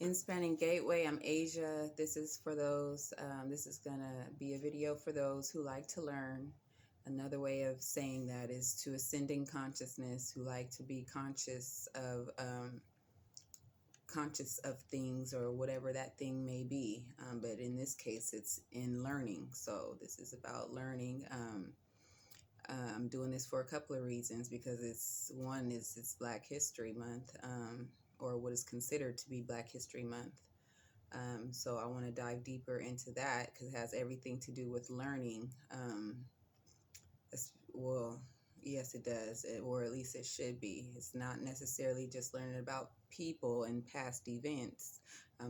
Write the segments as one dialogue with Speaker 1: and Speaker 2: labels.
Speaker 1: Inspanning Gateway. I'm Asia. This is for those, this is going to be a video for those who like to learn. Another way of saying that is to ascending consciousness, who like to be conscious of things or whatever that thing may be. But in this case, it's in learning. So this is about learning. I'm doing this for a couple of reasons, because it's Black History Month, or what is considered to be Black History Month. So I want to dive deeper into that because it has everything to do with learning. Well, yes, it does, or at least it should be. It's not necessarily just learning about people and past events.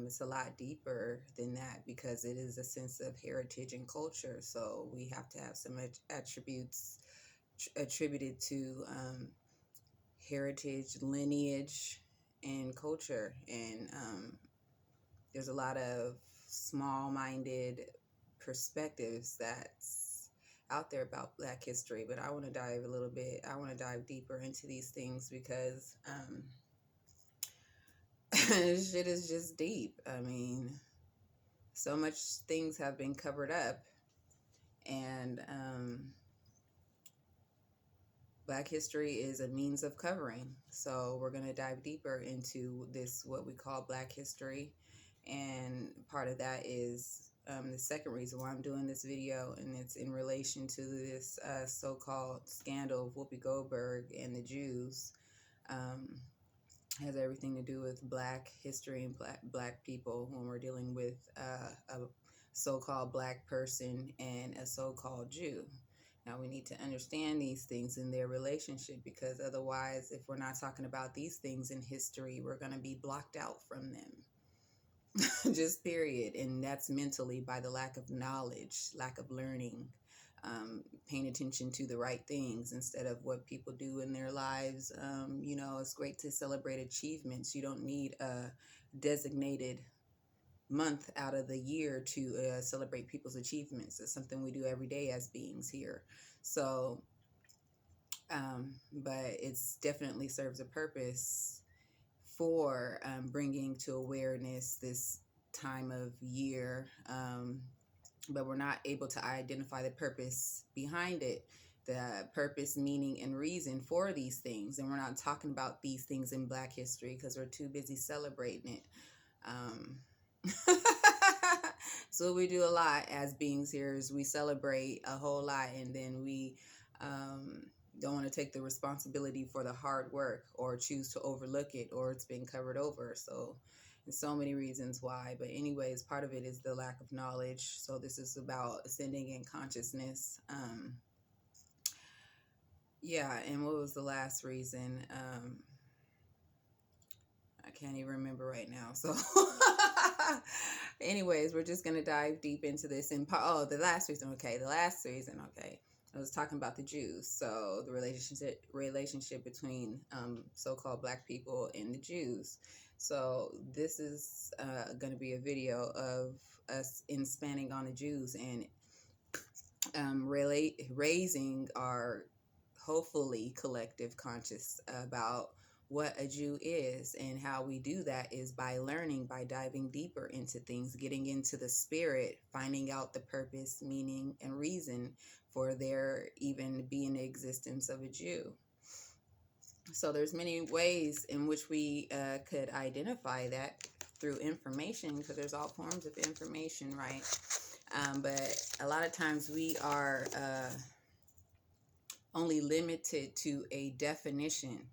Speaker 1: It's a lot deeper than that because it is a sense of heritage and culture. So we have to have some attributes attributed to heritage, lineage, and culture. And there's a lot of small-minded perspectives that's out there about Black history, but I want to dive deeper into these things because shit is just deep. I mean, so much things have been covered up, and Black history is a means of covering. So we're going to dive deeper into this, what we call Black history. And part of that is the second reason why I'm doing this video, and it's in relation to this so-called scandal of Whoopi Goldberg and the Jews. Has everything to do with Black history and black people when we're dealing with a so-called Black person and a so-called Jew. Now, we need to understand these things in their relationship, because otherwise, if we're not talking about these things in history, we're going to be blocked out from them. Just period. And that's mentally by the lack of knowledge, lack of learning, paying attention to the right things instead of what people do in their lives. It's great to celebrate achievements. You don't need a designated month out of the year to celebrate people's achievements. It's something we do every day as beings here. So, but it's definitely serves a purpose for bringing to awareness this time of year, but we're not able to identify the purpose behind it, the purpose, meaning, and reason for these things. And we're not talking about these things in Black history because we're too busy celebrating it. So what we do a lot as beings here is we celebrate a whole lot, and then we don't want to take the responsibility for the hard work, or choose to overlook it, or it's been covered over. So there's so many reasons why. But anyways, part of it is the lack of knowledge. So this is about ascending in consciousness. Yeah, and what was the last reason? I can't even remember right now. So anyways, we're just going to dive deep into this. And the last reason. Okay. I was talking about the Jews. So the relationship between so-called Black people and the Jews. So this is going to be a video of us inspanning on the Jews and raising our hopefully collective conscious about what a Jew is. And how we do that is by learning, by diving deeper into things, getting into the spirit, finding out the purpose, meaning, and reason for there even being the existence of a Jew. So there's many ways in which we could identify that through information, because there's all forms of information, right? But a lot of times we are only limited to a definition.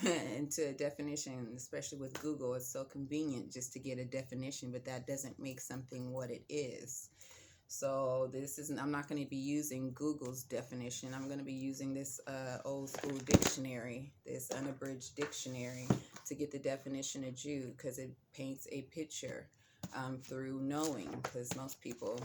Speaker 1: And to a definition, especially with Google, it's so convenient just to get a definition, but that doesn't make something what it is. So I'm not going to be using Google's definition. I'm going to be using this old school dictionary, this unabridged dictionary, to get the definition of Jew, because it paints a picture through knowing, because most people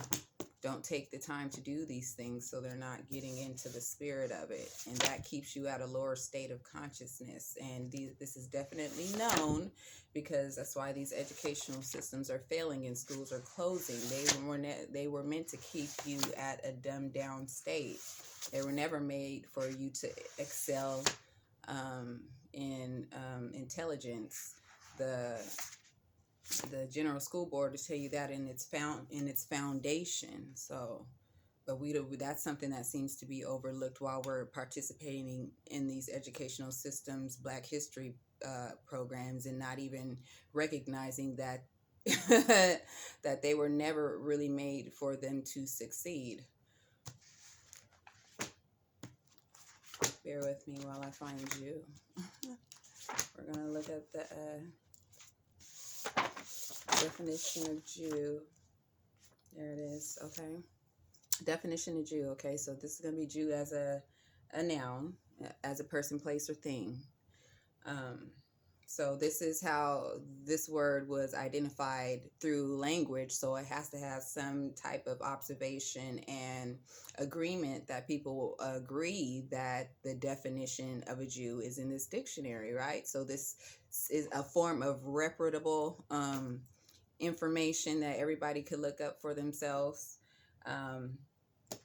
Speaker 1: don't take the time to do these things, so they're not getting into the spirit of it, and that keeps you at a lower state of consciousness. And this is definitely known, because that's why these educational systems are failing and schools are closing. They were meant to keep you at a dumbed down state. They were never made for you to excel in intelligence. The the General School Board to tell you that in its foundation. So, but we do, that's something that seems to be overlooked while we're participating in these educational systems, Black History programs, and not even recognizing that that they were never really made for them to succeed. Bear with me while I find you. We're gonna look at the definition of Jew. There it is. Okay. Definition of Jew. Okay, so this is going to be Jew as a noun, as a person, place, or thing. So this is how this word was identified through language. So it has to have some type of observation and agreement that people agree that the definition of a Jew is in this dictionary, right? So this is a form of reputable information that everybody could look up for themselves.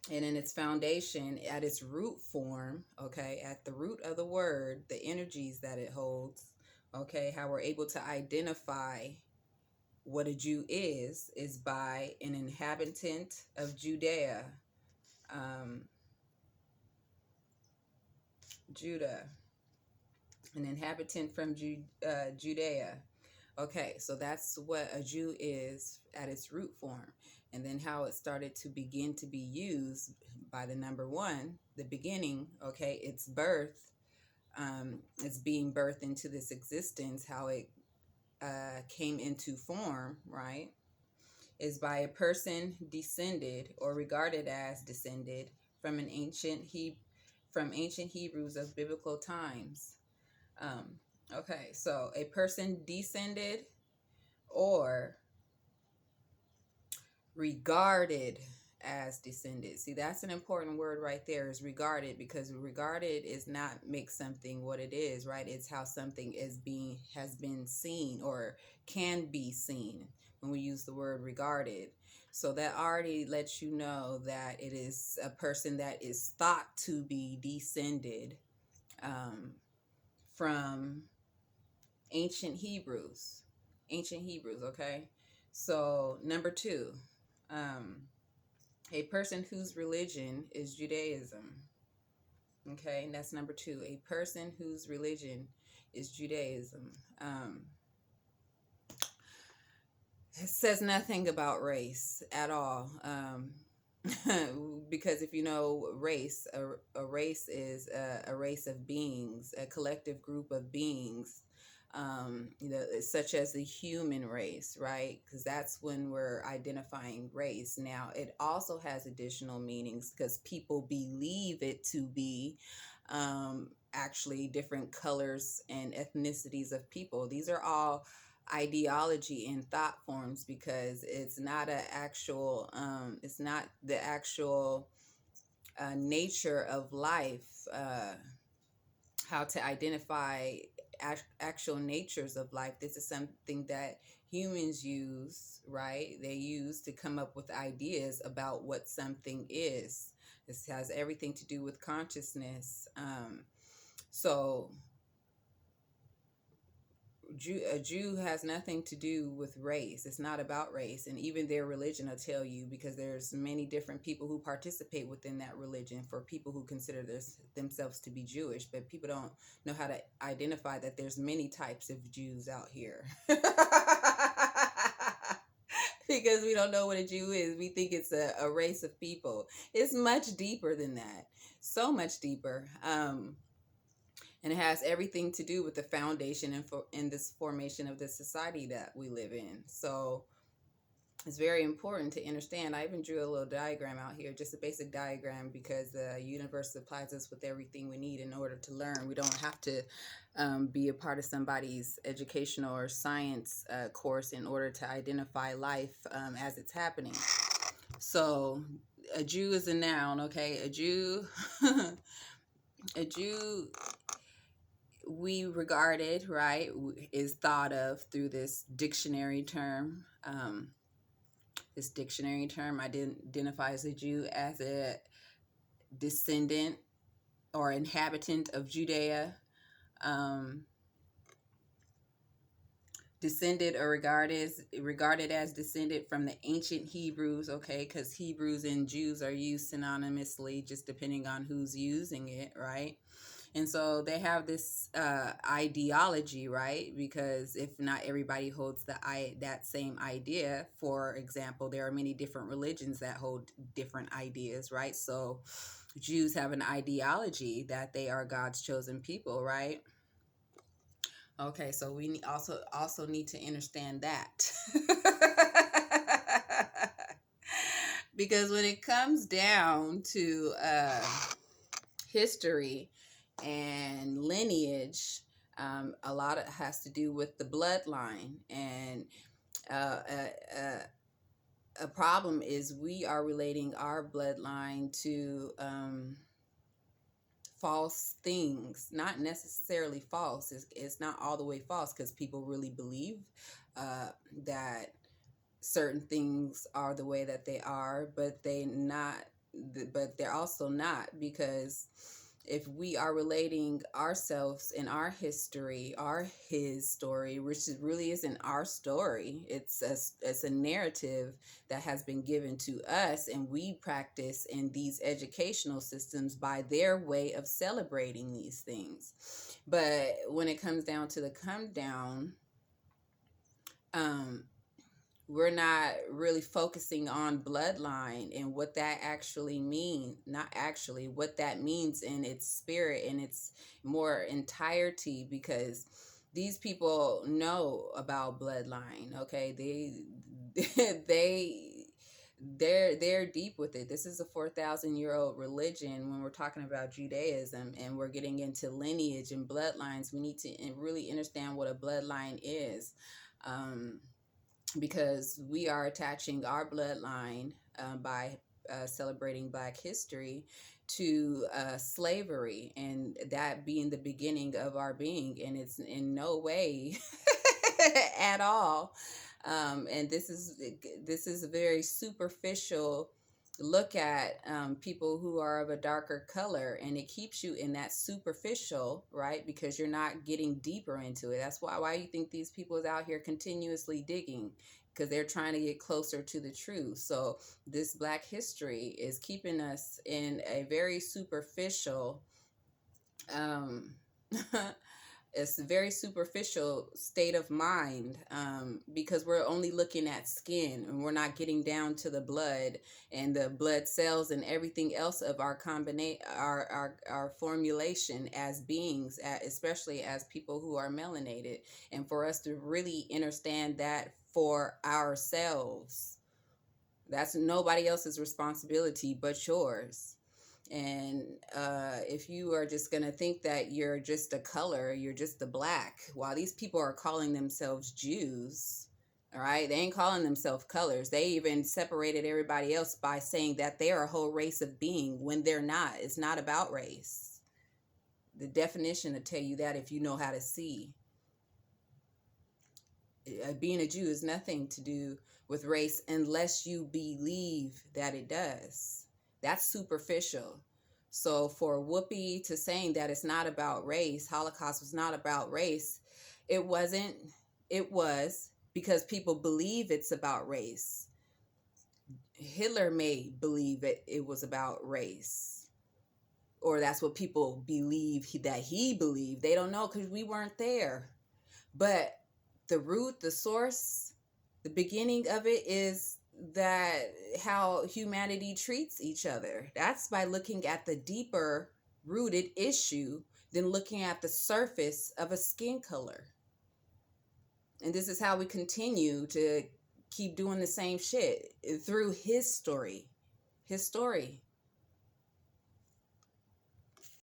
Speaker 1: And in its foundation, at its root form, okay, at the root of the word, the energies that it holds, okay, how we're able to identify what a Jew is by an inhabitant of Judea, Judah, an inhabitant from Judea. Okay, so that's what a Jew is at its root form. And then how it started to begin to be used by the number one, the beginning, okay, its birth, it's being birthed into this existence, how it came into form, right, is by a person descended or regarded as descended from ancient Hebrews of biblical times. Okay, so a person descended or regarded as descended. See, that's an important word right there, is regarded, because regarded is not make something what it is, right? It's how something has been seen or can be seen when we use the word regarded. So that already lets you know that it is a person that is thought to be descended from ancient Hebrews. Okay? So number two, a person whose religion is Judaism. Okay, and that's number two. A person whose religion is Judaism. It says nothing about race at all. Because if you know race, a race is a race of beings, a collective group of beings, such as the human race, right? Because that's when we're identifying race. Now, it also has additional meanings because people believe it to be actually different colors and ethnicities of people. These are all ideology and thought forms, because it's not it's not the actual nature of life, how to identify actual natures of life. This is something that humans use, right? They use to come up with ideas about what something is. This has everything to do with consciousness. So a Jew has nothing to do with race. It's not about race. And even their religion will tell you, because there's many different people who participate within that religion, for people who consider themselves to be Jewish, but people don't know how to identify that there's many types of Jews out here. Because we don't know what a Jew is. We think it's a race of people. It's much deeper than that. So much deeper. And it has everything to do with the foundation and in this formation of the society that we live in. So it's very important to understand. I even drew a little diagram out here, just a basic diagram, because the universe supplies us with everything we need in order to learn. We don't have to be a part of somebody's educational or science course in order to identify life as it's happening. So a Jew is a noun, okay? A Jew, a Jew, we regarded, right, is thought of through this dictionary term. This dictionary term identifies a Jew as a descendant or inhabitant of Judea. descended or regarded as descended from the ancient Hebrews, okay, because Hebrews and Jews are used synonymously, just depending on who's using it, right? And so they have this ideology, right? Because if not everybody holds that same idea. For example, there are many different religions that hold different ideas, right? So Jews have an ideology that they are God's chosen people, right? Okay, so we also need to understand that. Because when it comes down to history and lineage, a lot of has to do with the bloodline. And uh, uh, uh, a problem is we are relating our bloodline to false things. Not necessarily false. It's not all the way false, because people really believe that certain things are the way that they are, but they're also not, because if we are relating ourselves in our history, his story, which really isn't our story, it's a narrative that has been given to us, and we practice in these educational systems by their way of celebrating these things. But when it comes down to the come down, um, we're not really focusing on bloodline and what that actually means, not actually what that means in its spirit, in its more entirety, because these people know about bloodline. Okay, they they're deep with it. This is a 4,000-year-old religion. When we're talking about Judaism and we're getting into lineage and bloodlines, we need to really understand what a bloodline is. Because we are attaching our bloodline by celebrating Black history to slavery, and that being the beginning of our being, and it's in no way at all. And this is a very superficial look at people who are of a darker color, and it keeps you in that superficial, right? Because you're not getting deeper into it. That's why you think these people is out here continuously digging, because they're trying to get closer to the truth. So this Black history is keeping us in a very superficial um it's a very superficial state of mind, because we're only looking at skin, and we're not getting down to the blood and the blood cells and everything else of our our formulation as beings, especially as people who are melanated, and for us to really understand that for ourselves. That's nobody else's responsibility but yours. And if you are just going to think that you're just a color, you're just the black, while these people are calling themselves Jews, all right, they ain't calling themselves colors. They even separated everybody else by saying that they are a whole race of being when they're not. It's not about race. The definition will tell you that if you know how to see. Being a Jew is nothing to do with race unless you believe that it does. That's superficial. So for Whoopi to saying that it's not about race, Holocaust was not about race, it wasn't. It was because people believe it's about race. Hitler may believe it was about race, or that's what people believe that he believed. They don't know because we weren't there. But the root, the source, the beginning of it is that how humanity treats each other. That's by looking at the deeper rooted issue than looking at the surface of a skin color. And this is how we continue to keep doing the same shit through his story. His story.